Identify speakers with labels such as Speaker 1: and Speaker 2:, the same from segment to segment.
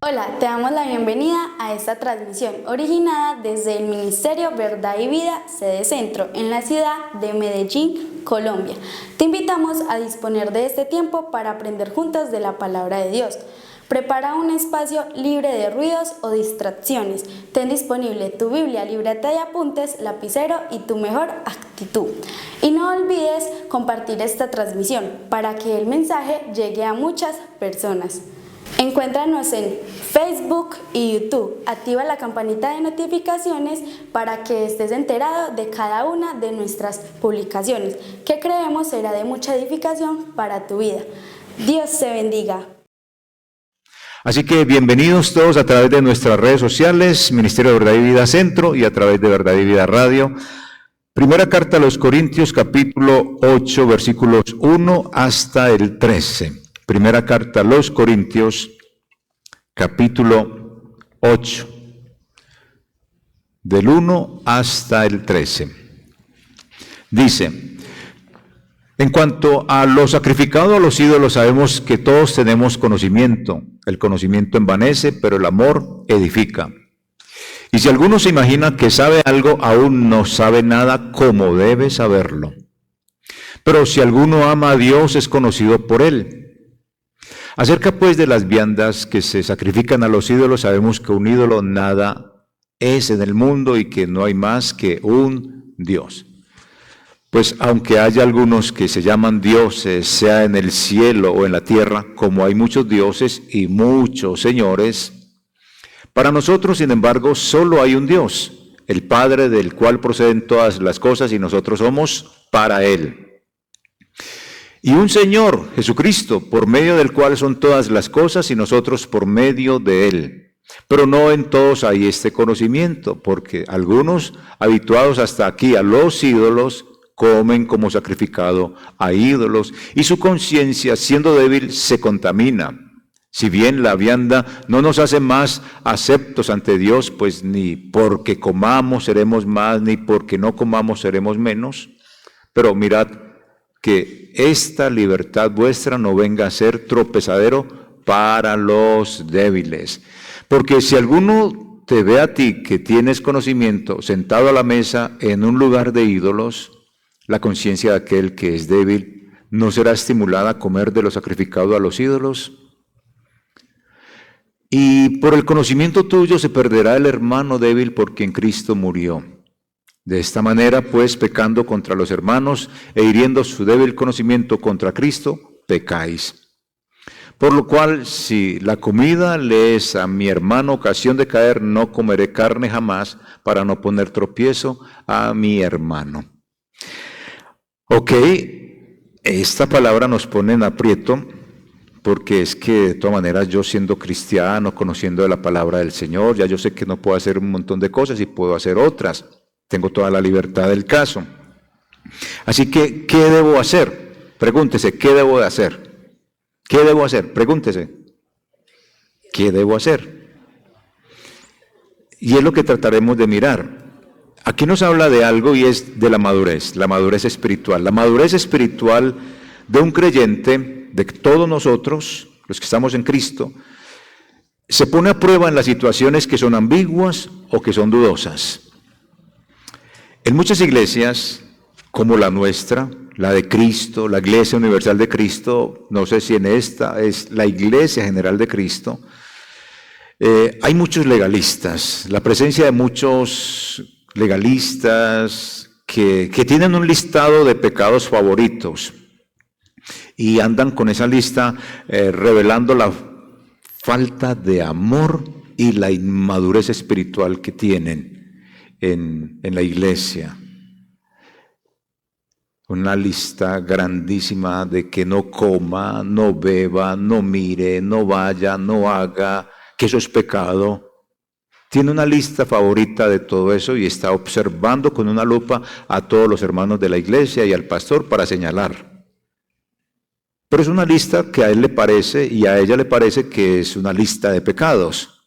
Speaker 1: Hola, te damos la bienvenida a esta transmisión originada desde el Ministerio Verdad y Vida, sede Centro, en la ciudad de Medellín, Colombia. Te invitamos a disponer de este tiempo para aprender juntos de la Palabra de Dios. Prepara un espacio libre de ruidos o distracciones. Ten disponible tu Biblia, libreta de apuntes, lapicero y tu mejor actitud. Y no olvides compartir esta transmisión para que el mensaje llegue a muchas personas. Encuéntranos en Facebook y YouTube. Activa la campanita de notificaciones para que estés enterado de cada una de nuestras publicaciones, que creemos será de mucha edificación para tu vida. Dios te bendiga.
Speaker 2: Así que bienvenidos todos a través de nuestras redes sociales, Ministerio de Verdad y Vida Centro, y a través de Verdad y Vida Radio. Primera carta a los Corintios, capítulo 8, versículos 1 hasta el 13. Primera carta a los Corintios, capítulo 8, del 1 hasta el 13. Dice: en cuanto a lo sacrificado a los ídolos, sabemos que todos tenemos conocimiento. El conocimiento envanece, pero el amor edifica. Y si alguno se imagina que sabe algo, aún no sabe nada como debe saberlo. Pero si alguno ama a Dios, es conocido por él. Acerca pues de las viandas que se sacrifican a los ídolos, sabemos que un ídolo nada es en el mundo y que no hay más que un Dios. Pues aunque haya algunos que se llaman dioses, sea en el cielo o en la tierra, como hay muchos dioses y muchos señores, para nosotros, sin embargo, solo hay un Dios, el Padre, del cual proceden todas las cosas y nosotros somos para Él. Y un Señor, Jesucristo, por medio del cual son todas las cosas y nosotros por medio de Él. Pero no en todos hay este conocimiento, porque algunos, habituados hasta aquí a los ídolos, comen como sacrificado a ídolos, y su conciencia, siendo débil, se contamina. Si bien la vianda no nos hace más aceptos ante Dios, pues ni porque comamos seremos más, ni porque no comamos seremos menos. Pero mirad que esta libertad vuestra no venga a ser tropezadero para los débiles. Porque si alguno te ve a ti que tienes conocimiento sentado a la mesa en un lugar de ídolos, la conciencia de aquel que es débil no será estimulada a comer de lo sacrificado a los ídolos. Y por el conocimiento tuyo se perderá el hermano débil por quien Cristo murió. De esta manera, pues, pecando contra los hermanos e hiriendo su débil conocimiento contra Cristo, pecáis. Por lo cual, si la comida le es a mi hermano ocasión de caer, no comeré carne jamás para no poner tropiezo a mi hermano. Ok, esta palabra nos pone en aprieto, porque es que de todas maneras yo siendo cristiano, conociendo de la palabra del Señor, ya yo sé que no puedo hacer un montón de cosas y puedo hacer otras. Tengo toda la libertad del caso. Así que, ¿qué debo hacer? Pregúntese, ¿qué debo de hacer? ¿Qué debo hacer? Pregúntese, ¿qué debo hacer? Y es lo que trataremos de mirar. Aquí nos habla de algo y es de la madurez espiritual. La madurez espiritual de un creyente, de todos nosotros, los que estamos en Cristo, se pone a prueba en las situaciones que son ambiguas o que son dudosas. En muchas iglesias, como la nuestra, la de Cristo, la Iglesia Universal de Cristo, no sé si en esta es la Iglesia General de Cristo, hay muchos legalistas, la presencia de muchos legalistas que tienen un listado de pecados favoritos y andan con esa lista revelando la falta de amor y la inmadurez espiritual que tienen en la iglesia. Una lista grandísima de que no coma, no beba, no mire, no vaya, no haga, que eso es pecado. Tiene una lista favorita de todo eso y está observando con una lupa a todos los hermanos de la iglesia y al pastor para señalar. Pero es una lista que a él le parece y a ella le parece que es una lista de pecados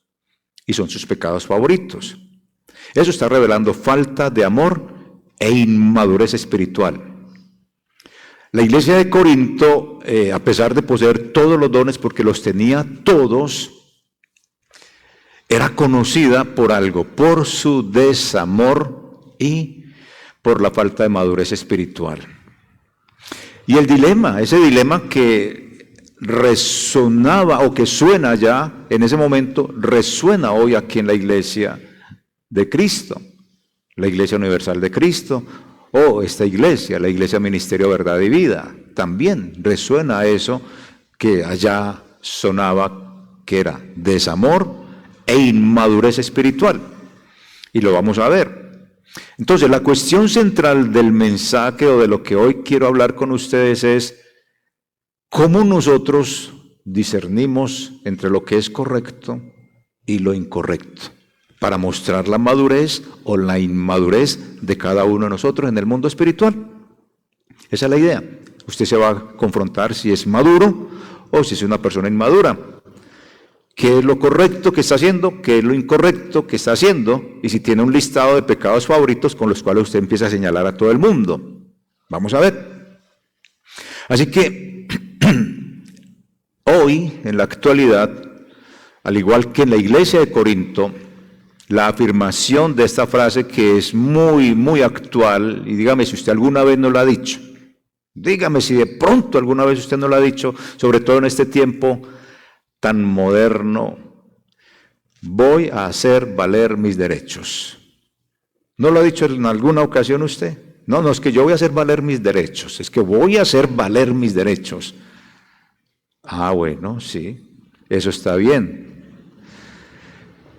Speaker 2: y son sus pecados favoritos. Eso está revelando falta de amor e inmadurez espiritual. La iglesia de Corinto, a pesar de poseer todos los dones, porque los tenía todos, era conocida por algo, por su desamor y por la falta de madurez espiritual. Y el dilema, ese dilema que resonaba o que suena ya en ese momento, resuena hoy aquí en la iglesia de Cristo, la Iglesia Universal de Cristo, o esta iglesia, la Iglesia Ministerio Verdad y Vida. También resuena eso que allá sonaba, que era desamor e inmadurez espiritual. Y lo vamos a ver. Entonces, la cuestión central del mensaje o de lo que hoy quiero hablar con ustedes es cómo nosotros discernimos entre lo que es correcto y lo incorrecto, para mostrar la madurez o la inmadurez de cada uno de nosotros en el mundo espiritual. Esa es la idea. Usted se va a confrontar si es maduro o si es una persona inmadura. ¿Qué es lo correcto que está haciendo? ¿Qué es lo incorrecto que está haciendo? Y si tiene un listado de pecados favoritos con los cuales usted empieza a señalar a todo el mundo. Vamos a ver. Así que hoy, en la actualidad, al igual que en la iglesia de Corinto, la afirmación de esta frase que es muy, muy actual, y dígame si usted alguna vez no la ha dicho, dígame si de pronto alguna vez usted no la ha dicho, sobre todo en este tiempo tan moderno: voy a hacer valer mis derechos. ¿No lo ha dicho en alguna ocasión usted? No, no es que yo voy a hacer valer mis derechos, es que voy a hacer valer mis derechos. Ah, bueno, sí, eso está bien.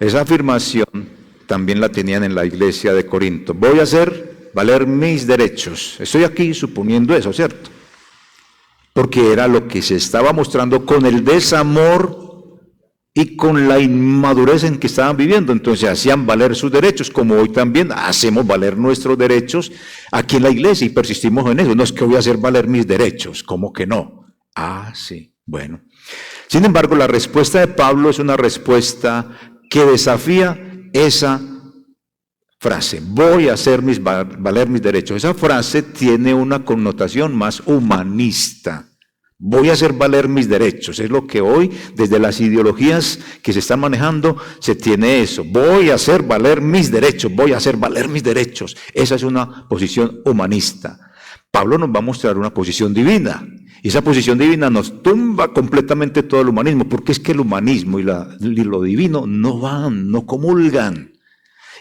Speaker 2: Esa afirmación también la tenían en la iglesia de Corinto. Voy a hacer valer mis derechos. Estoy aquí suponiendo eso, ¿cierto? Porque era lo que se estaba mostrando con el desamor y con la inmadurez en que estaban viviendo. Entonces hacían valer sus derechos, como hoy también hacemos valer nuestros derechos aquí en la iglesia y persistimos en eso. No es que voy a hacer valer mis derechos, ¿cómo que no? Ah, sí, bueno. Sin embargo, la respuesta de Pablo es una respuesta que desafía esa frase: voy a hacer valer mis derechos. Esa frase tiene una connotación más humanista. Voy a hacer valer mis derechos. Es lo que hoy, desde las ideologías que se están manejando, se tiene eso. Voy a hacer valer mis derechos, voy a hacer valer mis derechos. Esa es una posición humanista. Pablo nos va a mostrar una posición divina. Y esa posición divina nos tumba completamente todo el humanismo, porque es que el humanismo y lo divino no van, no comulgan.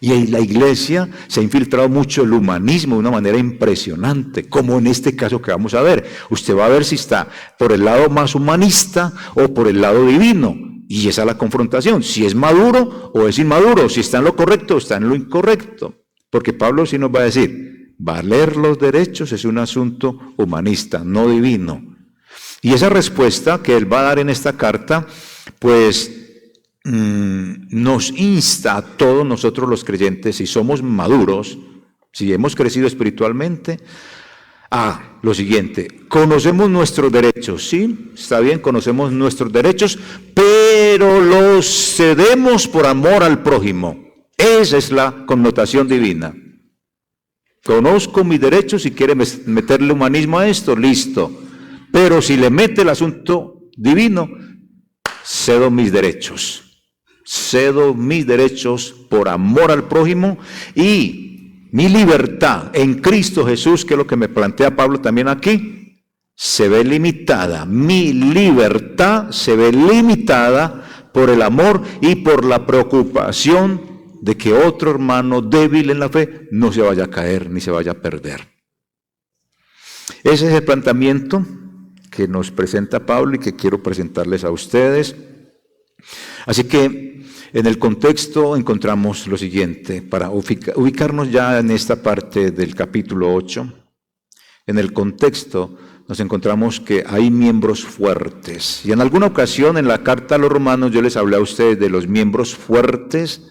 Speaker 2: Y en la iglesia se ha infiltrado mucho el humanismo de una manera impresionante, como en este caso que vamos a ver. Usted va a ver si está por el lado más humanista o por el lado divino. Y esa es la confrontación, si es maduro o es inmaduro, si está en lo correcto o está en lo incorrecto. Porque Pablo sí nos va a decir, valer los derechos es un asunto humanista, no divino. Y esa respuesta que él va a dar en esta carta, pues nos insta a todos nosotros los creyentes, si somos maduros, si hemos crecido espiritualmente, a lo siguiente: conocemos nuestros derechos, ¿sí? Está bien, conocemos nuestros derechos, pero los cedemos por amor al prójimo. Esa es la connotación divina. Conozco mis derechos y quiere meterle humanismo a esto, listo. Pero si le mete el asunto divino, cedo mis derechos. Cedo mis derechos por amor al prójimo, y mi libertad en Cristo Jesús, que es lo que me plantea Pablo también aquí, se ve limitada. Mi libertad se ve limitada por el amor y por la preocupación de que otro hermano débil en la fe no se vaya a caer ni se vaya a perder. Ese es el planteamiento que nos presenta Pablo y que quiero presentarles a ustedes. Así que en el contexto encontramos lo siguiente, para ubicarnos ya en esta parte del capítulo 8. En el contexto nos encontramos que hay miembros fuertes. Y en alguna ocasión en la carta a los romanos yo les hablé a ustedes de los miembros fuertes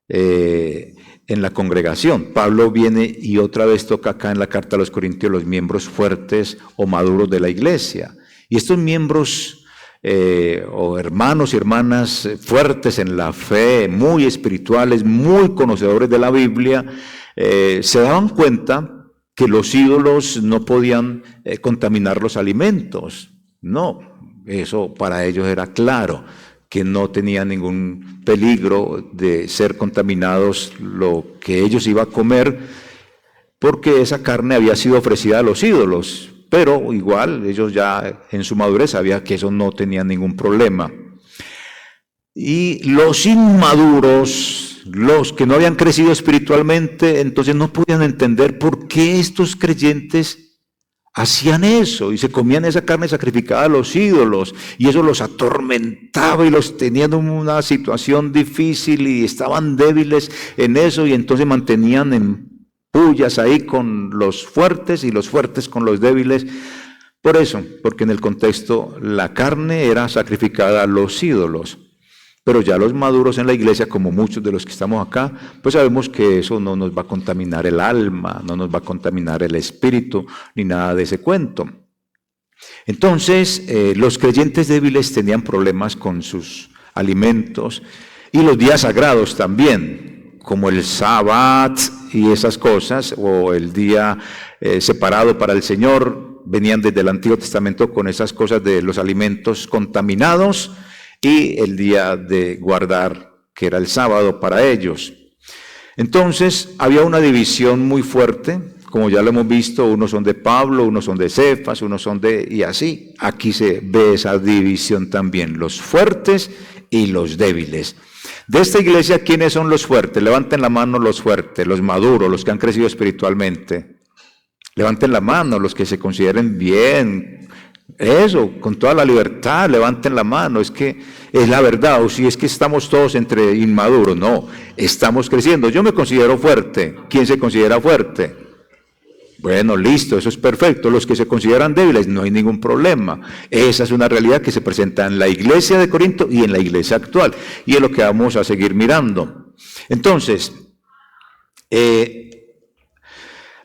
Speaker 2: en la congregación. Pablo viene y otra vez toca acá en la carta a los Corintios los miembros fuertes o maduros de la iglesia. Y estos miembros o hermanos y hermanas fuertes en la fe, muy espirituales, muy conocedores de la Biblia, se daban cuenta que los ídolos no podían contaminar los alimentos. No, eso para ellos era claro, que no tenía ningún peligro de ser contaminados lo que ellos iban a comer, porque esa carne había sido ofrecida a los ídolos, pero igual ellos ya en su madurez sabían que eso no tenía ningún problema. Y los inmaduros, los que no habían crecido espiritualmente, entonces no podían entender por qué estos creyentes hacían eso y se comían esa carne sacrificada a los ídolos, y eso los atormentaba y los tenían en una situación difícil y estaban débiles en eso, y entonces mantenían en pullas ahí con los fuertes y los fuertes con los débiles. Por eso, porque en el contexto la carne era sacrificada a los ídolos. Pero ya los maduros en la iglesia, como muchos de los que estamos acá, pues sabemos que eso no nos va a contaminar el alma, no nos va a contaminar el espíritu, ni nada de ese cuento. Entonces, los creyentes débiles tenían problemas con sus alimentos y los días sagrados también, como el Sabbat y esas cosas, o el día separado para el Señor. Venían desde el Antiguo Testamento con esas cosas de los alimentos contaminados, y el día de guardar, que era el sábado para ellos. Entonces, había una división muy fuerte, como ya lo hemos visto, unos son de Pablo, unos son de Cefas, unos son de... y así, aquí se ve esa división también, los fuertes y los débiles. De esta iglesia, ¿quiénes son los fuertes? Levanten la mano los fuertes, los maduros, los que han crecido espiritualmente. Levanten la mano los que se consideren bien. Eso, con toda la libertad, levanten la mano, es que es la verdad, o si es que estamos todos entre inmaduros, no, estamos creciendo. Yo me considero fuerte. ¿Quién se considera fuerte? Bueno, listo, eso es perfecto. Los que se consideran débiles, no hay ningún problema. Esa es una realidad que se presenta en la iglesia de Corinto y en la iglesia actual, y es lo que vamos a seguir mirando. Entonces,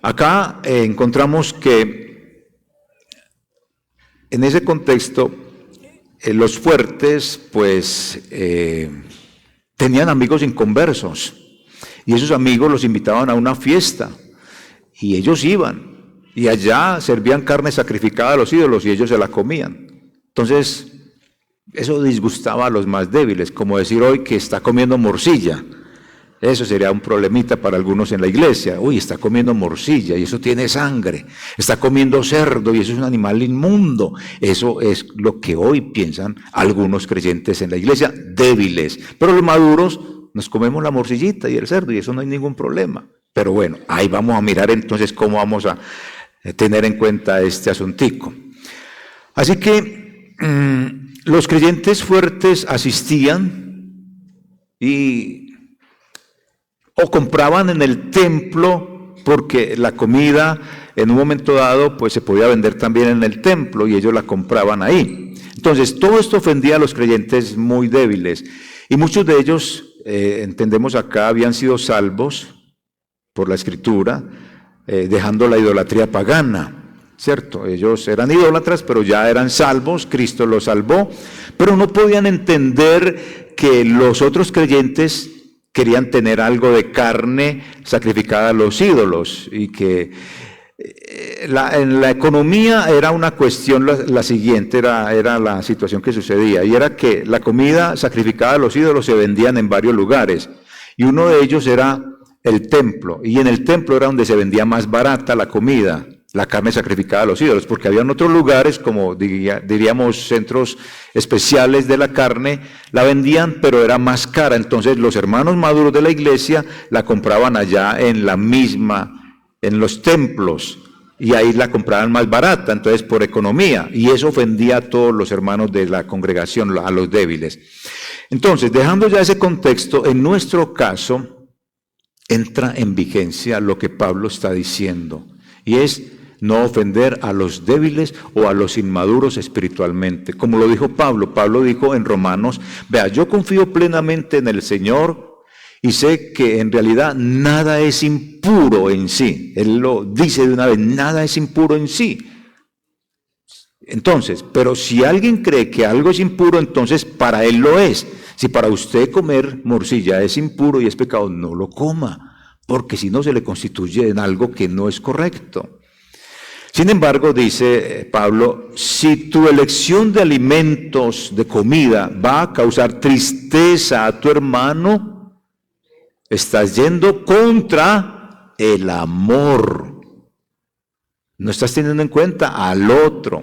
Speaker 2: acá encontramos que en ese contexto, los fuertes, pues, tenían amigos inconversos, y esos amigos los invitaban a una fiesta, y ellos iban, y allá servían carne sacrificada a los ídolos, y ellos se la comían. Entonces, eso disgustaba a los más débiles, como decir hoy que está comiendo morcilla. Eso sería un problemita para algunos en la iglesia. Uy, está comiendo morcilla y eso tiene sangre. Está comiendo cerdo y eso es un animal inmundo. Eso es lo que hoy piensan algunos creyentes en la iglesia, débiles. Pero los maduros nos comemos la morcillita y el cerdo y eso no hay ningún problema. Pero bueno, ahí vamos a mirar entonces cómo vamos a tener en cuenta este asuntico. Así que los creyentes fuertes asistían o compraban en el templo, porque la comida en un momento dado pues se podía vender también en el templo y ellos la compraban ahí. Entonces todo esto ofendía a los creyentes muy débiles, y muchos de ellos, entendemos acá, habían sido salvos por la Escritura, dejando la idolatría pagana, ¿cierto? Ellos eran idólatras, pero ya eran salvos, Cristo los salvó, pero no podían entender que los otros creyentes querían tener algo de carne sacrificada a los ídolos, y que en la economía era una cuestión la siguiente, era la situación que sucedía, y era que la comida sacrificada a los ídolos se vendían en varios lugares, y uno de ellos era el templo, y en el templo era donde se vendía más barata la comida, la carne sacrificada a los ídolos, porque habían otros lugares, como diríamos centros especiales de la carne, la vendían, pero era más cara. Entonces los hermanos maduros de la iglesia la compraban allá en los templos, y ahí la compraban más barata, entonces por economía, y eso ofendía a todos los hermanos de la congregación, a los débiles. Entonces, dejando ya ese contexto, en nuestro caso entra en vigencia lo que Pablo está diciendo, y es no ofender a los débiles o a los inmaduros espiritualmente. Como lo dijo Pablo dijo en Romanos, vea, yo confío plenamente en el Señor y sé que en realidad nada es impuro en sí. Él lo dice de una vez, nada es impuro en sí. Entonces, pero si alguien cree que algo es impuro, entonces para él lo es. Si para usted comer morcilla es impuro y es pecado, no lo coma, porque si no se le constituye en algo que no es correcto. Sin embargo, dice Pablo, si tu elección de alimentos, de comida, va a causar tristeza a tu hermano, estás yendo contra el amor. No estás teniendo en cuenta al otro.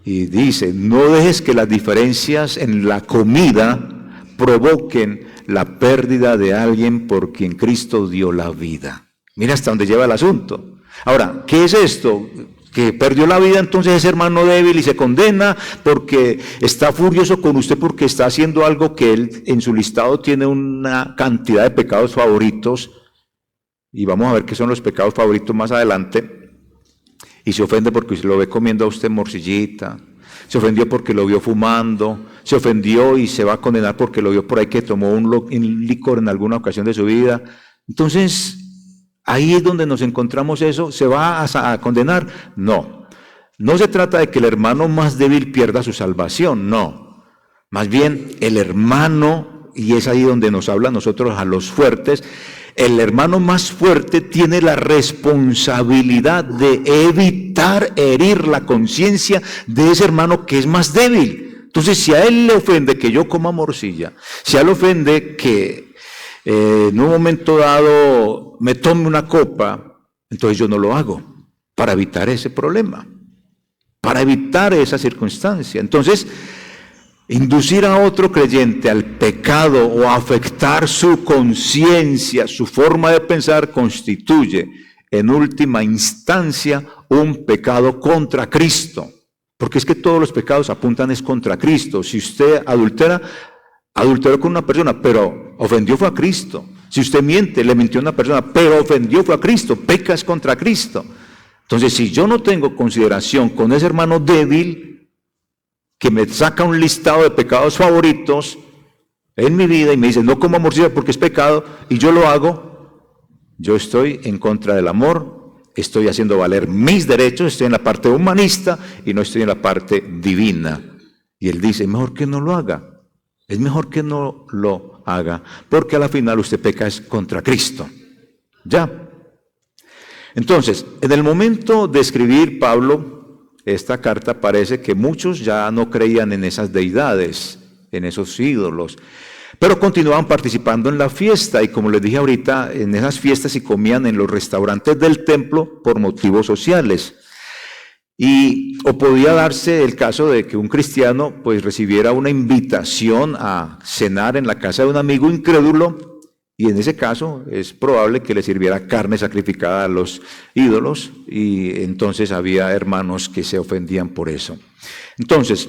Speaker 2: Y dice, no dejes que las diferencias en la comida provoquen la pérdida de alguien por quien Cristo dio la vida. Mira hasta dónde lleva el asunto. Ahora, ¿qué es esto? Que perdió la vida, entonces es hermano débil y se condena porque está furioso con usted porque está haciendo algo que él en su listado tiene una cantidad de pecados favoritos, y vamos a ver qué son los pecados favoritos más adelante, y se ofende porque lo ve comiendo a usted morcillita, se ofendió porque lo vio fumando, se ofendió y se va a condenar porque lo vio por ahí que tomó un licor en alguna ocasión de su vida. Entonces, ahí es donde nos encontramos eso. ¿Se va a condenar? No. No se trata de que el hermano más débil pierda su salvación, no. Más bien, el hermano, y es ahí donde nos habla a nosotros, a los fuertes, el hermano más fuerte tiene la responsabilidad de evitar herir la conciencia de ese hermano que es más débil. Entonces, si a él le ofende que yo coma morcilla, si a él le ofende que en un momento dado me tome una copa, entonces yo no lo hago para evitar ese problema, para evitar esa circunstancia. Entonces, inducir a otro creyente al pecado o afectar su conciencia, su forma de pensar, constituye en última instancia un pecado contra Cristo. Porque es que todos los pecados apuntan es contra Cristo. Si usted adulteró con una persona, pero ofendió fue a Cristo. Si usted miente, le mintió a una persona, pero ofendió fue a Cristo, peca es contra Cristo. Entonces, si yo no tengo consideración con ese hermano débil, que me saca un listado de pecados favoritos en mi vida y me dice, no como morcilla porque es pecado, y yo lo hago, yo estoy en contra del amor, estoy haciendo valer mis derechos, estoy en la parte humanista y no estoy en la parte divina. Y él dice, mejor que no lo haga, es mejor que no lo haga, porque a la final usted peca es contra Cristo. ¿Ya? Entonces, en el momento de escribir Pablo esta carta, parece que muchos ya no creían en esas deidades, en esos ídolos, pero continuaban participando en la fiesta, y como les dije ahorita, en esas fiestas y comían en los restaurantes del templo por motivos sociales. O podía darse el caso de que un cristiano pues recibiera una invitación a cenar en la casa de un amigo incrédulo, y en ese caso es probable que le sirviera carne sacrificada a los ídolos, y entonces había hermanos que se ofendían por eso. Entonces,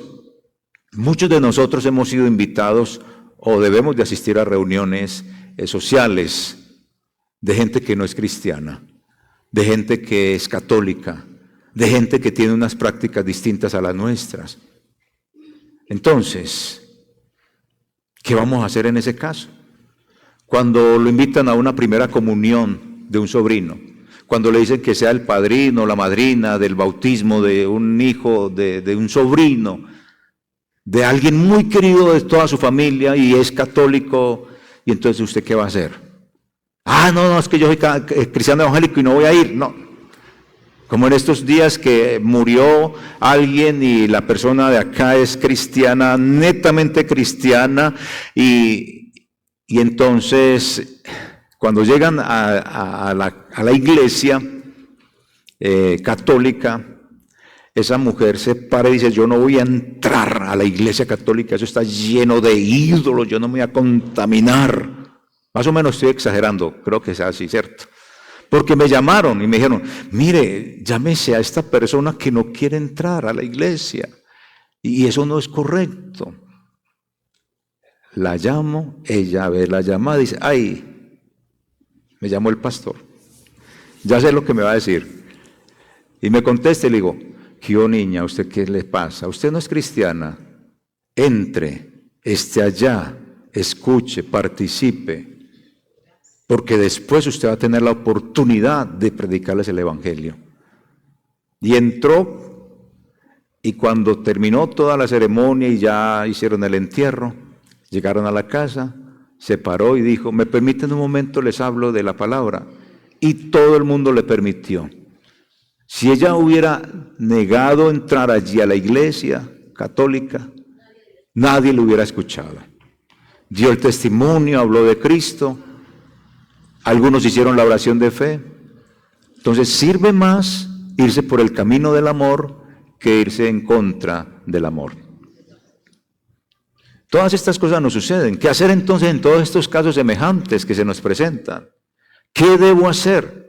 Speaker 2: muchos de nosotros hemos sido invitados o debemos de asistir a reuniones sociales de gente que no es cristiana, de gente que es católica, de gente que tiene unas prácticas distintas a las nuestras. Entonces, ¿qué vamos a hacer en ese caso? Cuando lo invitan a una primera comunión de un sobrino, cuando le dicen que sea el padrino, la madrina del bautismo de un hijo, de un sobrino, de alguien muy querido de toda su familia y es católico, y entonces ¿usted qué va a hacer? No, es que yo soy cristiano evangélico y no voy a ir. No. Como en estos días que murió alguien y la persona de acá es cristiana, netamente cristiana, y entonces, cuando llegan a la iglesia católica, esa mujer se para y dice, yo no voy a entrar a la iglesia católica, eso está lleno de ídolos, yo no me voy a contaminar. Más o menos estoy exagerando, creo que es así, ¿cierto? Porque me llamaron y me dijeron, mire, llámese a esta persona que no quiere entrar a la iglesia, y eso no es correcto. La llamo, ella ve la llamada y dice, me llamó el pastor, ya sé lo que me va a decir. Y me contesta y le digo, ¿qué niña? ¿Usted qué le pasa? Usted no es cristiana. Entre, esté allá, escuche, participe, porque después usted va a tener la oportunidad de predicarles el evangelio. Y entró, y cuando terminó toda la ceremonia y ya hicieron el entierro, llegaron a la casa, se paró y dijo, ¿me permiten un momento? Les hablo de la palabra. Y todo el mundo le permitió. Si ella hubiera negado entrar allí a la iglesia católica, nadie lo hubiera escuchado. Dio el testimonio, habló de Cristo, algunos hicieron la oración de fe. Entonces sirve más irse por el camino del amor que irse en contra del amor. Todas estas cosas nos suceden. ¿Qué hacer entonces en todos estos casos semejantes que se nos presentan? ¿Qué debo hacer?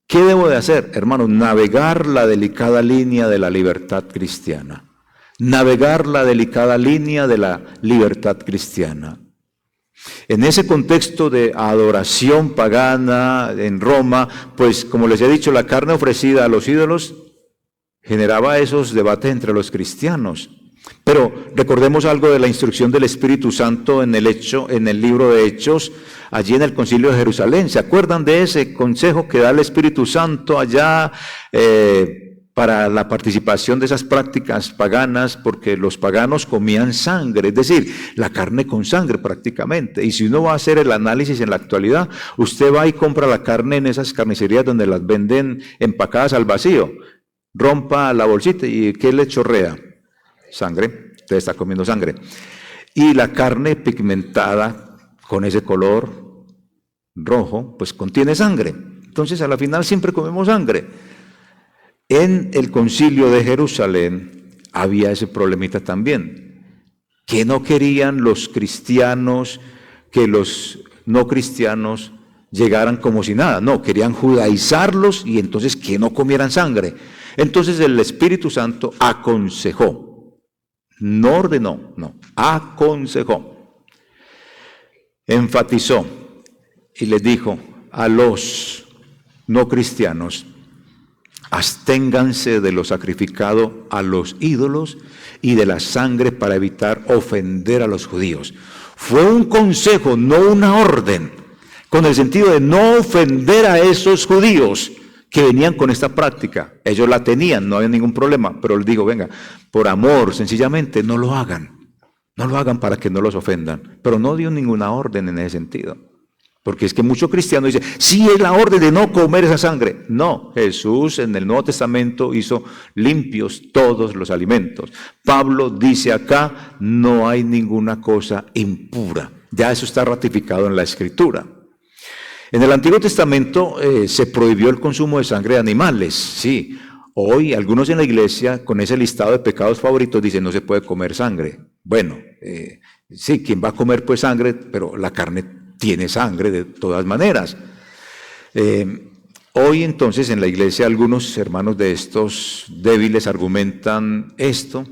Speaker 2: ¿Qué debo de hacer? Hermanos, navegar la delicada línea de la libertad cristiana. Navegar la delicada línea de la libertad cristiana. En ese contexto de adoración pagana en Roma, pues como les he dicho, la carne ofrecida a los ídolos generaba esos debates entre los cristianos. Pero recordemos algo de la instrucción del Espíritu Santo en el libro de Hechos, allí en el Concilio de Jerusalén. ¿Se acuerdan de ese consejo que da el Espíritu Santo allá para la participación de esas prácticas paganas? Porque los paganos comían sangre, es decir, la carne con sangre prácticamente. Y si uno va a hacer el análisis en la actualidad, usted va y compra la carne en esas carnicerías donde las venden empacadas al vacío. Rompa la bolsita y ¿qué le chorrea? Sangre, usted está comiendo sangre. Y la carne pigmentada con ese color rojo, pues contiene sangre. Entonces a la final siempre comemos sangre. En el Concilio de Jerusalén había ese problemita también, que no querían los cristianos que los no cristianos llegaran como si nada. No, querían judaizarlos y entonces que no comieran sangre. Entonces el Espíritu Santo aconsejó. No ordenó, no, aconsejó, enfatizó y les dijo a los no cristianos: absténganse de lo sacrificado a los ídolos y de la sangre para evitar ofender a los judíos. Fue un consejo, no una orden, con el sentido de no ofender a esos judíos que venían con esta práctica. Ellos la tenían, no había ningún problema, pero les digo, venga, por amor, sencillamente, no lo hagan para que no los ofendan, pero no dio ninguna orden en ese sentido, porque es que muchos cristianos dicen, sí es la orden de no comer esa sangre. No, Jesús en el Nuevo Testamento hizo limpios todos los alimentos. Pablo dice acá, no hay ninguna cosa impura, ya eso está ratificado en la Escritura. En el Antiguo Testamento se prohibió el consumo de sangre de animales, sí. Hoy algunos en la iglesia con ese listado de pecados favoritos dicen no se puede comer sangre. Bueno, sí, ¿quién va a comer pues sangre? Pero la carne tiene sangre de todas maneras. Hoy entonces en la iglesia algunos hermanos de estos débiles argumentan esto,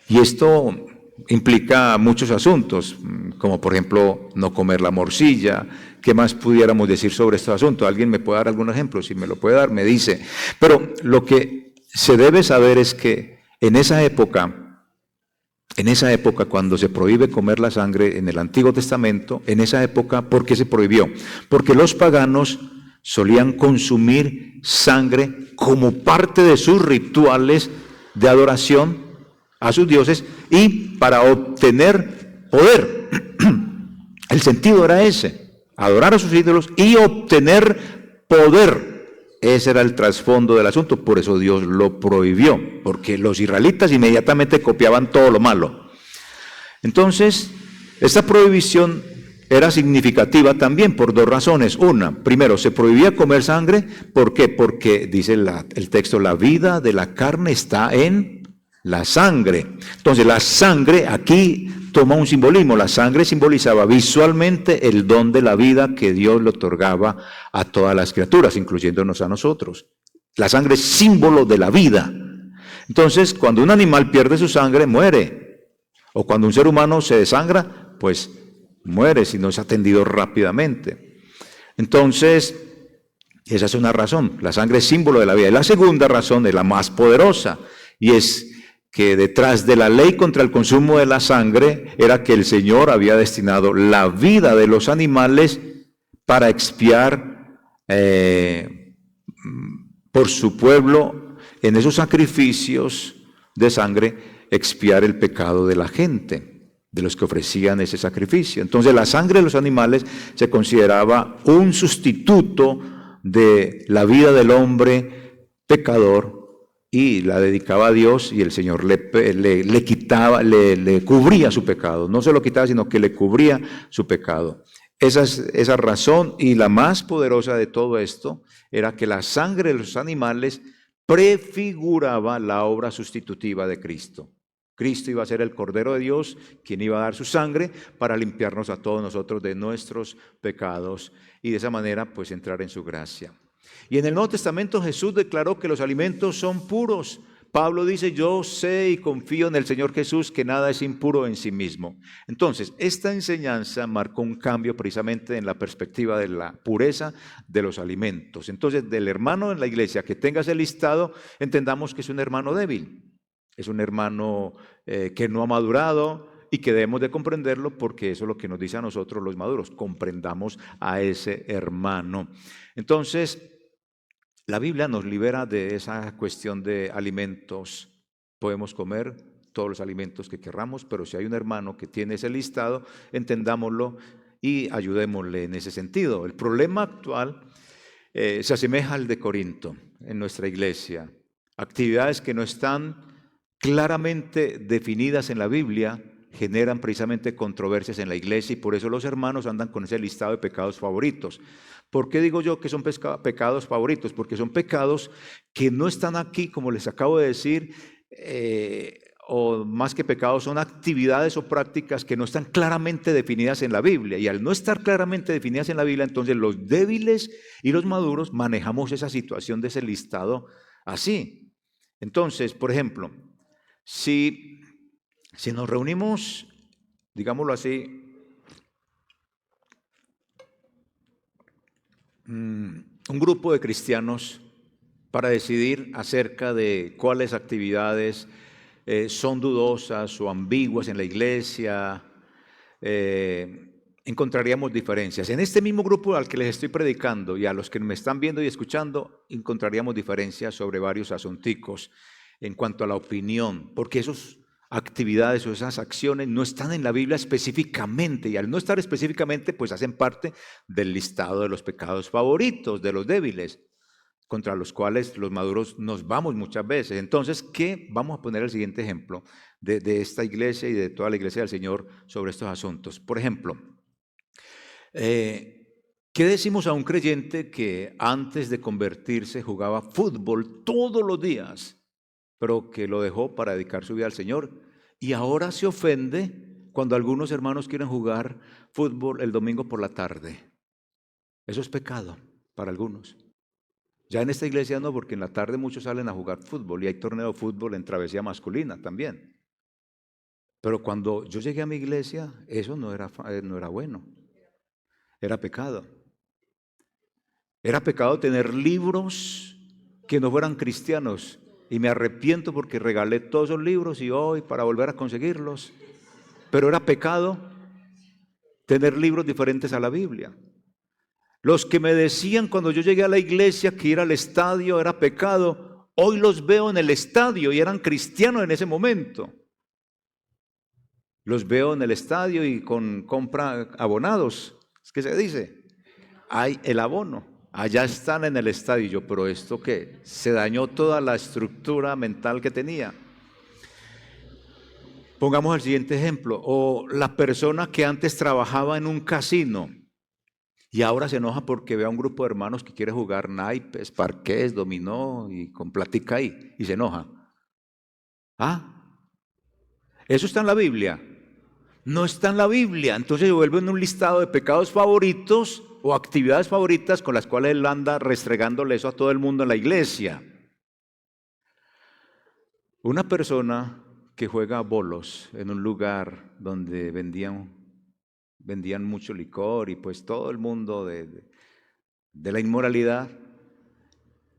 Speaker 2: y esto implica muchos asuntos, como por ejemplo no comer la morcilla. ¿Qué más pudiéramos decir sobre este asunto? ¿Alguien me puede dar algún ejemplo? Si me lo puede dar, me dice. Pero lo que se debe saber es que en esa época cuando se prohíbe comer la sangre en el Antiguo Testamento, en esa época, ¿por qué se prohibió? Porque los paganos solían consumir sangre como parte de sus rituales de adoración a sus dioses y para obtener poder. El sentido era ese. Adorar a sus ídolos y obtener poder. Ese era el trasfondo del asunto, por eso Dios lo prohibió, porque los israelitas inmediatamente copiaban todo lo malo. Entonces, esta prohibición era significativa también por dos razones. Una, primero, se prohibía comer sangre. ¿Por qué? Porque dice el texto, la vida de la carne está en la sangre. Entonces, la sangre aquí toma un simbolismo. La sangre simbolizaba visualmente el don de la vida que Dios le otorgaba a todas las criaturas, incluyéndonos a nosotros. La sangre es símbolo de la vida. Entonces, cuando un animal pierde su sangre, muere. O cuando un ser humano se desangra, pues muere si no es atendido rápidamente. Entonces, esa es una razón. La sangre es símbolo de la vida. Y la segunda razón es la más poderosa, y es que detrás de la ley contra el consumo de la sangre era que el Señor había destinado la vida de los animales para expiar por su pueblo, en esos sacrificios de sangre, expiar el pecado de la gente, de los que ofrecían ese sacrificio. Entonces la sangre de los animales se consideraba un sustituto de la vida del hombre pecador y la dedicaba a Dios y el Señor le quitaba, le cubría su pecado. No se lo quitaba, sino que le cubría su pecado. Esa razón, y la más poderosa de todo esto era que la sangre de los animales prefiguraba la obra sustitutiva de Cristo. Cristo iba a ser el Cordero de Dios, quien iba a dar su sangre para limpiarnos a todos nosotros de nuestros pecados y de esa manera pues entrar en su gracia. Y en el Nuevo Testamento Jesús declaró que los alimentos son puros. Pablo dice, yo sé y confío en el Señor Jesús que nada es impuro en sí mismo. Entonces, esta enseñanza marcó un cambio precisamente en la perspectiva de la pureza de los alimentos. Entonces, del hermano en la iglesia que tenga ese listado, entendamos que es un hermano débil. Es un hermano que no ha madurado y que debemos de comprenderlo porque eso es lo que nos dice a nosotros los maduros. Comprendamos a ese hermano. Entonces, la Biblia nos libera de esa cuestión de alimentos. Podemos comer todos los alimentos que querramos, pero si hay un hermano que tiene ese listado, entendámoslo y ayudémosle en ese sentido. El problema actual se asemeja al de Corinto en nuestra iglesia. Actividades que no están claramente definidas en la Biblia generan precisamente controversias en la iglesia y por eso los hermanos andan con ese listado de pecados favoritos. ¿Por qué digo yo que son pecados favoritos? Porque son pecados que no están aquí, como les acabo de decir, o más que pecados, son actividades o prácticas que no están claramente definidas en la Biblia. Y al no estar claramente definidas en la Biblia, entonces los débiles y los maduros manejamos esa situación de ese listado así. Entonces, por ejemplo, si nos reunimos, digámoslo así, un grupo de cristianos para decidir acerca de cuáles actividades son dudosas o ambiguas en la iglesia, encontraríamos diferencias. En este mismo grupo al que les estoy predicando y a los que me están viendo y escuchando, encontraríamos diferencias sobre varios asunticos en cuanto a la opinión, porque esas actividades o esas acciones no están en la Biblia específicamente, y al no estar específicamente, pues hacen parte del listado de los pecados favoritos de los débiles, contra los cuales los maduros nos vamos muchas veces. Entonces, ¿qué? Vamos a poner el siguiente ejemplo de esta iglesia y de toda la iglesia del Señor sobre estos asuntos. Por ejemplo, ¿qué decimos a un creyente que antes de convertirse jugaba fútbol todos los días, pero que lo dejó para dedicar su vida al Señor y ahora se ofende cuando algunos hermanos quieren jugar fútbol el domingo por la tarde? Eso es pecado para algunos. Ya en esta iglesia no, porque en la tarde muchos salen a jugar fútbol y hay torneo de fútbol en travesía masculina también. Pero cuando yo llegué a mi iglesia, eso no era bueno, era pecado. Era pecado tener libros que no fueran cristianos. Y me arrepiento porque regalé todos esos libros y hoy para volver a conseguirlos. Pero era pecado tener libros diferentes a la Biblia. Los que me decían cuando yo llegué a la iglesia que ir al estadio era pecado, hoy los veo en el estadio y eran cristianos en ese momento. Los veo en el estadio y compra abonados. ¿Es que se dice? Hay el abono. Allá están en el estadio. Y yo, ¿pero esto qué? Se dañó toda la estructura mental que tenía. Pongamos el siguiente ejemplo. O la persona que antes trabajaba en un casino y ahora se enoja porque ve a un grupo de hermanos que quiere jugar naipes, parqués, dominó y con plática ahí. Y se enoja. ¿Ah? ¿Eso está en la Biblia? No está en la Biblia. Entonces se vuelve en un listado de pecados favoritos o actividades favoritas con las cuales él anda restregándole eso a todo el mundo en la iglesia. Una persona que juega bolos en un lugar donde vendían mucho licor y pues todo el mundo de la inmoralidad,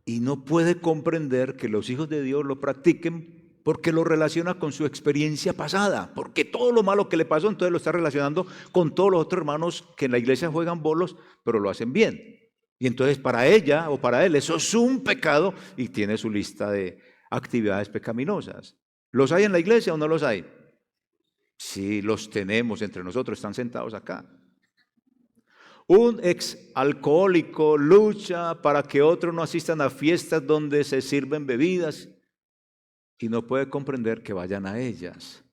Speaker 2: y no puede comprender que los hijos de Dios lo practiquen porque lo relaciona con su experiencia pasada, porque todo lo malo que le pasó, entonces lo está relacionando con todos los otros hermanos que en la iglesia juegan bolos, pero lo hacen bien. Y entonces para ella o para él eso es un pecado y tiene su lista de actividades pecaminosas. ¿Los hay en la iglesia o no los hay? Sí, los tenemos entre nosotros, están sentados acá. Un ex alcohólico lucha para que otros no asistan a fiestas donde se sirven bebidas y no puede comprender que vayan a ellas.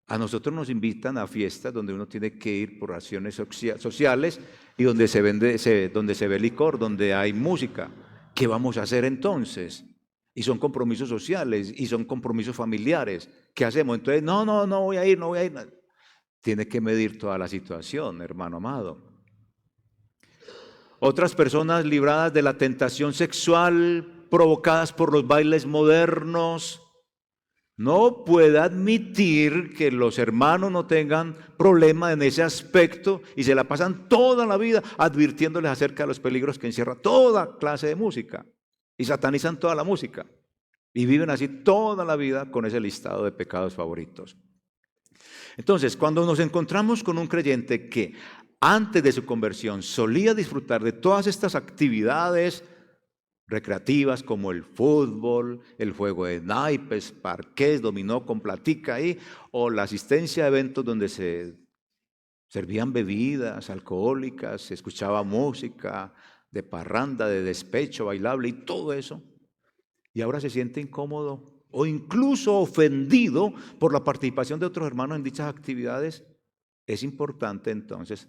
Speaker 2: A nosotros nos invitan a fiestas donde uno tiene que ir por acciones sociales y donde donde se ve licor, donde hay música. ¿Qué vamos a hacer entonces? Y son compromisos sociales y son compromisos familiares. ¿Qué hacemos? Entonces, no voy a ir, no voy a ir. Tiene que medir toda la situación, hermano amado. Otras personas libradas de la tentación sexual provocadas por los bailes modernos, no puede admitir que los hermanos no tengan problema en ese aspecto y se la pasan toda la vida advirtiéndoles acerca de los peligros que encierra toda clase de música y satanizan toda la música y viven así toda la vida con ese listado de pecados favoritos. Entonces, cuando nos encontramos con un creyente que antes de su conversión solía disfrutar de todas estas actividades recreativas como el fútbol, el juego de naipes, parqués, dominó con platica ahí, o la asistencia a eventos donde se servían bebidas alcohólicas, se escuchaba música de parranda, de despecho, bailable y todo eso, y ahora se siente incómodo o incluso ofendido por la participación de otros hermanos en dichas actividades, es importante entonces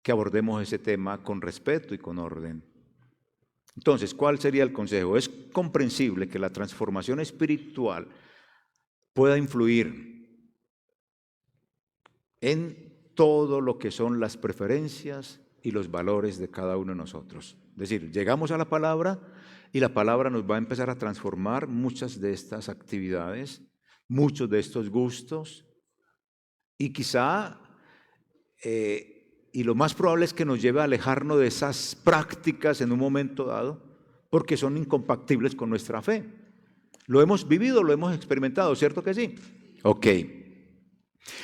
Speaker 2: que abordemos ese tema con respeto y con orden. Entonces, ¿cuál sería el consejo? Es comprensible que la transformación espiritual pueda influir en todo lo que son las preferencias y los valores de cada uno de nosotros. Es decir, llegamos a la palabra y la palabra nos va a empezar a transformar muchas de estas actividades, muchos de estos gustos y quizá, y lo más probable es que nos lleve a alejarnos de esas prácticas en un momento dado, porque son incompatibles con nuestra fe. Lo hemos vivido, lo hemos experimentado, ¿cierto que sí? Ok.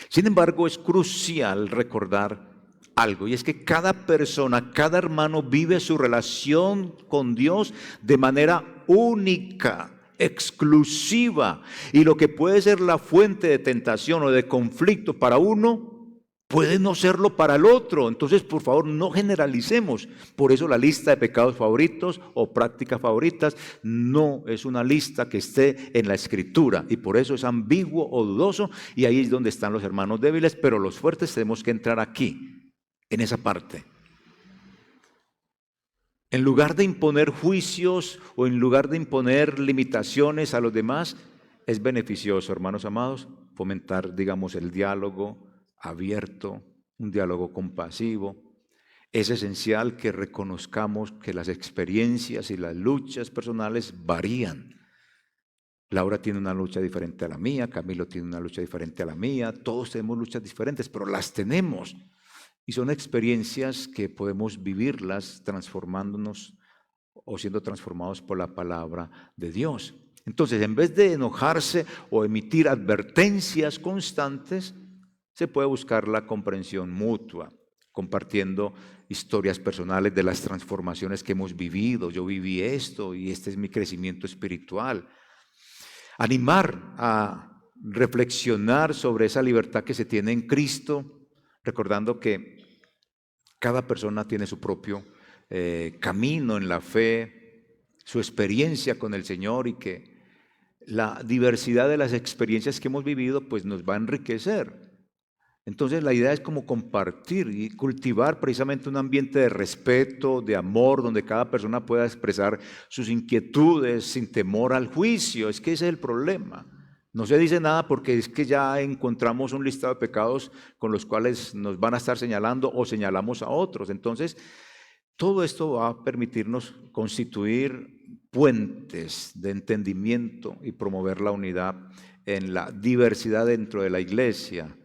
Speaker 2: Sin embargo, es crucial recordar algo, y es que cada persona, cada hermano vive su relación con Dios de manera única, exclusiva, y lo que puede ser la fuente de tentación o de conflicto para uno, puede no serlo para el otro. Entonces, por favor, no generalicemos. Por eso la lista de pecados favoritos o prácticas favoritas no es una lista que esté en la Escritura. Y por eso es ambiguo o dudoso. Y ahí es donde están los hermanos débiles. Pero los fuertes tenemos que entrar aquí, en esa parte. En lugar de imponer juicios o en lugar de imponer limitaciones a los demás, es beneficioso, hermanos amados, fomentar, digamos, el diálogo abierto, un diálogo compasivo. Es esencial que reconozcamos que las experiencias y las luchas personales varían. Laura tiene una lucha diferente a la mía, Camilo tiene una lucha diferente a la mía, todos tenemos luchas diferentes, pero las tenemos. Y son experiencias que podemos vivirlas transformándonos o siendo transformados por la palabra de Dios. Entonces, en vez de enojarse o emitir advertencias constantes, se puede buscar la comprensión mutua, compartiendo historias personales de las transformaciones que hemos vivido. Yo viví esto y este es mi crecimiento espiritual. Animar a reflexionar sobre esa libertad que se tiene en Cristo, recordando que cada persona tiene su propio camino en la fe, su experiencia con el Señor y que la diversidad de las experiencias que hemos vivido pues nos va a enriquecer. Entonces la idea es como compartir y cultivar precisamente un ambiente de respeto, de amor, donde cada persona pueda expresar sus inquietudes sin temor al juicio. Es que ese es el problema. No se dice nada porque es que ya encontramos un listado de pecados con los cuales nos van a estar señalando o señalamos a otros. Entonces, todo esto va a permitirnos constituir puentes de entendimiento y promover la unidad en la diversidad dentro de la iglesia.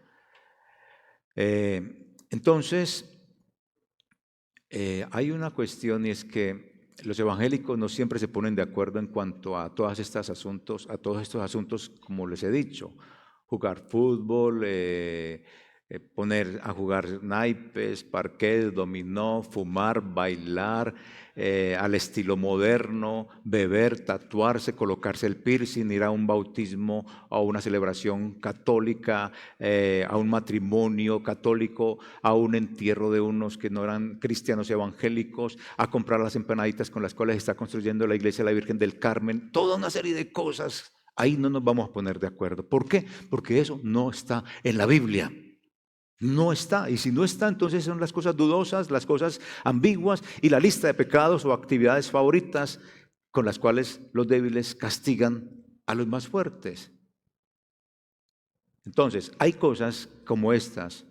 Speaker 2: Entonces, hay una cuestión y es que los evangélicos no siempre se ponen de acuerdo en cuanto a todos estos asuntos, como les he dicho, jugar fútbol, poner a jugar naipes, parqués, dominó, fumar, bailar, al estilo moderno, beber, tatuarse, colocarse el piercing, ir a un bautismo, a una celebración católica, a un matrimonio católico, a un entierro de unos que no eran cristianos evangélicos, a comprar las empanaditas con las cuales está construyendo la iglesia de la Virgen del Carmen, toda una serie de cosas. Ahí no nos vamos a poner de acuerdo. ¿Por qué? Porque eso no está en la Biblia. No está, y si no está, entonces son las cosas dudosas, las cosas ambiguas y la lista de pecados o actividades favoritas con las cuales los débiles castigan a los más fuertes. Entonces, hay cosas como estas,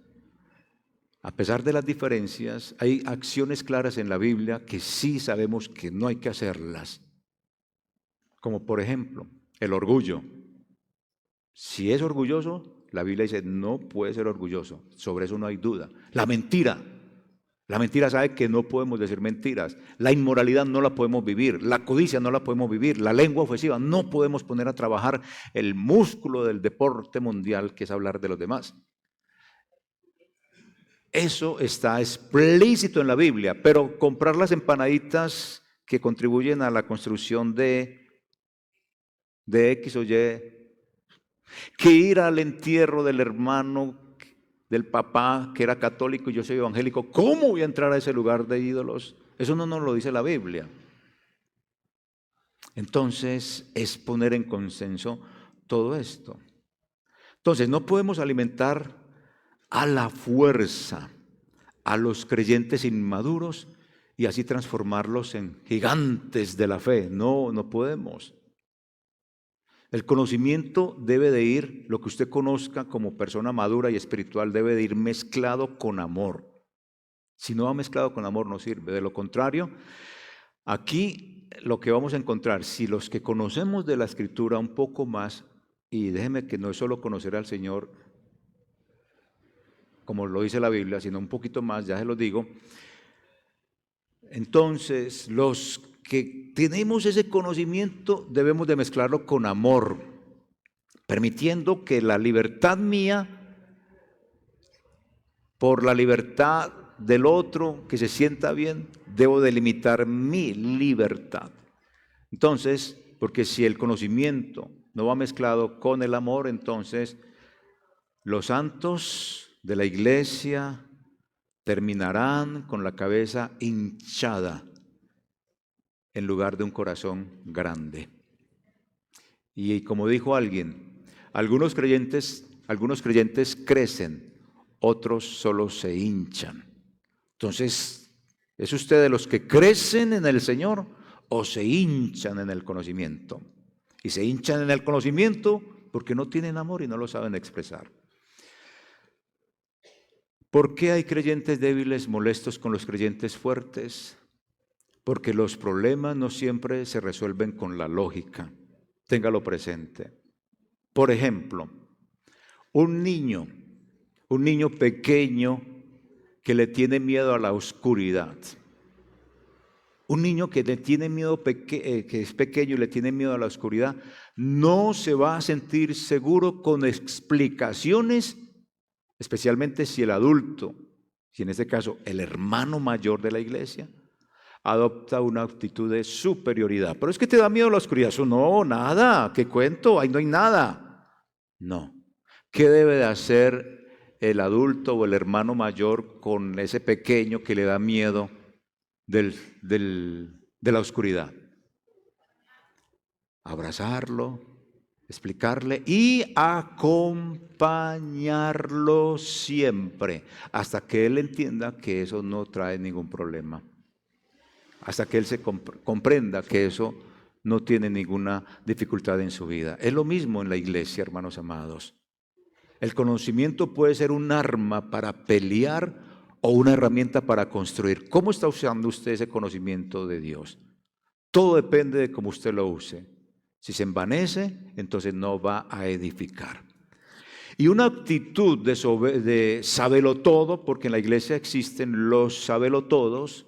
Speaker 2: a pesar de las diferencias, hay acciones claras en la Biblia que sí sabemos que no hay que hacerlas. Como por ejemplo, el orgullo. Si es orgulloso, la Biblia dice, no puede ser orgulloso, sobre eso no hay duda. La mentira sabe que no podemos decir mentiras, la inmoralidad no la podemos vivir, la codicia no la podemos vivir, la lengua ofensiva, no podemos poner a trabajar el músculo del deporte mundial que es hablar de los demás. Eso está explícito en la Biblia, pero comprar las empanaditas que contribuyen a la construcción de X o Y, que ir al entierro del hermano, del papá que era católico y yo soy evangélico, ¿cómo voy a entrar a ese lugar de ídolos? Eso no nos lo dice la Biblia. Entonces es poner en consenso todo esto. Entonces no podemos alimentar a la fuerza a los creyentes inmaduros y así transformarlos en gigantes de la fe. No, no podemos. El conocimiento debe de ir, lo que usted conozca como persona madura y espiritual debe de ir mezclado con amor. Si no va mezclado con amor no sirve. De lo contrario, aquí lo que vamos a encontrar, si los que conocemos de la Escritura un poco más, y déjeme que no es solo conocer al Señor, como lo dice la Biblia, sino un poquito más, ya se lo digo, entonces los que tenemos ese conocimiento debemos de mezclarlo con amor, permitiendo que la libertad mía, por la libertad del otro que se sienta bien, debo delimitar mi libertad. Entonces, porque si el conocimiento no va mezclado con el amor, entonces los santos de la iglesia terminarán con la cabeza hinchada en lugar de un corazón grande. Y como dijo alguien, algunos creyentes crecen, otros solo se hinchan. Entonces, ¿es usted de los que crecen en el Señor o se hinchan en el conocimiento? Y se hinchan en el conocimiento porque no tienen amor y no lo saben expresar. ¿Por qué hay creyentes débiles molestos con los creyentes fuertes? Porque los problemas no siempre se resuelven con la lógica. Téngalo presente. Por ejemplo, un niño pequeño que le tiene miedo a la oscuridad. Un niño que le tiene miedo, que es pequeño y le tiene miedo a la oscuridad, no se va a sentir seguro con explicaciones, especialmente si el adulto, si en este caso el hermano mayor de la iglesia, adopta una actitud de superioridad. Pero es que te da miedo la oscuridad. Eso no, nada. ¿Qué cuento? Ahí no hay nada. No. ¿Qué debe de hacer el adulto o el hermano mayor con ese pequeño que le da miedo de la oscuridad? Abrazarlo, explicarle y acompañarlo siempre hasta que él entienda que eso no trae ningún problema. Hasta que él se comprenda que eso no tiene ninguna dificultad en su vida. Es lo mismo en la iglesia, hermanos amados. El conocimiento puede ser un arma para pelear o una herramienta para construir. ¿Cómo está usando usted ese conocimiento de Dios? Todo depende de cómo usted lo use. Si se envanece, entonces no va a edificar. Y una actitud de sábelo todo, porque en la iglesia existen los sábelo todos,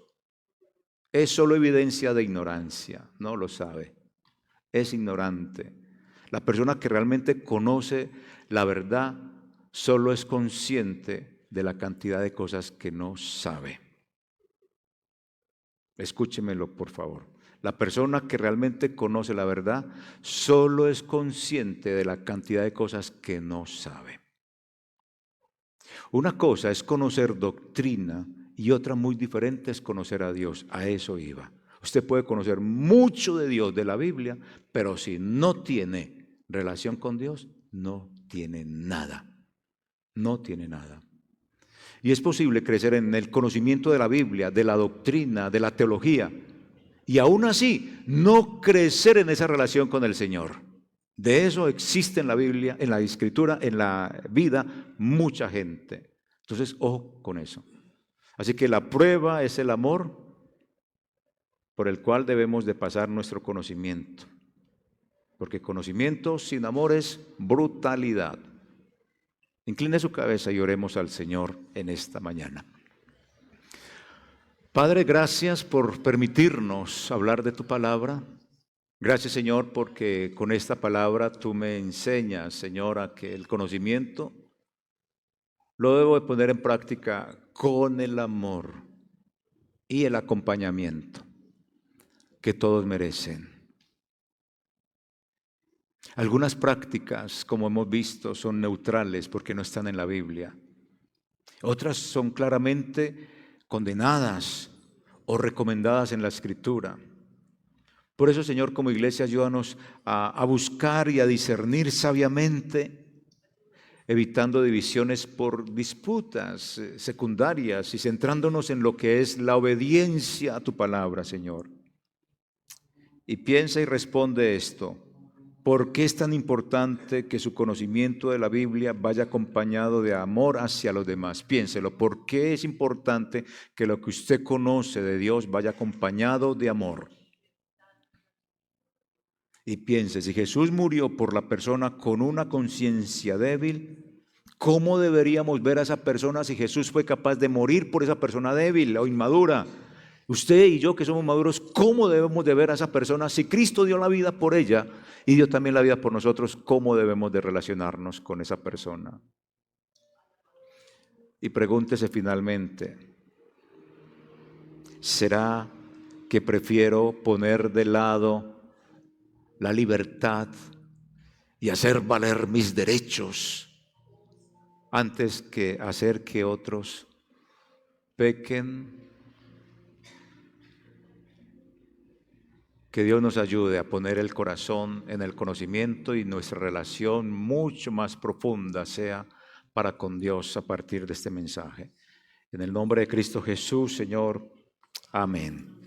Speaker 2: es solo evidencia de ignorancia, no lo sabe, es ignorante. La persona que realmente conoce la verdad solo es consciente de la cantidad de cosas que no sabe. Escúchemelo, por favor. La persona que realmente conoce la verdad solo es consciente de la cantidad de cosas que no sabe. Una cosa es conocer doctrina y otra muy diferente es conocer a Dios. A eso iba. Usted puede conocer mucho de Dios, de la Biblia, pero si no tiene relación con Dios, no tiene nada. No tiene nada. Y es posible crecer en el conocimiento de la Biblia, de la doctrina, de la teología, y aún así no crecer en esa relación con el Señor. De eso existe en la Biblia, en la Escritura, en la vida, mucha gente. Entonces, ojo con eso. Así que la prueba es el amor por el cual debemos de pasar nuestro conocimiento. Porque conocimiento sin amor es brutalidad. Incline su cabeza y oremos al Señor en esta mañana. Padre, gracias por permitirnos hablar de tu palabra. Gracias, Señor, porque con esta palabra tú me enseñas, Señor, a que el conocimiento lo debo de poner en práctica con el amor y el acompañamiento que todos merecen. Algunas prácticas, como hemos visto, son neutrales porque no están en la Biblia. Otras son claramente condenadas o recomendadas en la Escritura. Por eso, Señor, como iglesia, ayúdanos a buscar y a discernir sabiamente, evitando divisiones por disputas secundarias y centrándonos en lo que es la obediencia a tu palabra, Señor. Y piensa y responde esto. ¿Por qué es tan importante que su conocimiento de la Biblia vaya acompañado de amor hacia los demás? Piénselo. ¿Por qué es importante que lo que usted conoce de Dios vaya acompañado de amor? Y piense, si Jesús murió por la persona con una conciencia débil, ¿cómo deberíamos ver a esa persona si Jesús fue capaz de morir por esa persona débil o inmadura? Usted y yo que somos maduros, ¿cómo debemos de ver a esa persona? Si Cristo dio la vida por ella y dio también la vida por nosotros, ¿cómo debemos de relacionarnos con esa persona? Y pregúntese finalmente, ¿será que prefiero poner de lado la libertad y hacer valer mis derechos antes que hacer que otros pequen? Que Dios nos ayude a poner el corazón en el conocimiento y nuestra relación mucho más profunda sea para con Dios a partir de este mensaje. En el nombre de Cristo Jesús, Señor. Amén.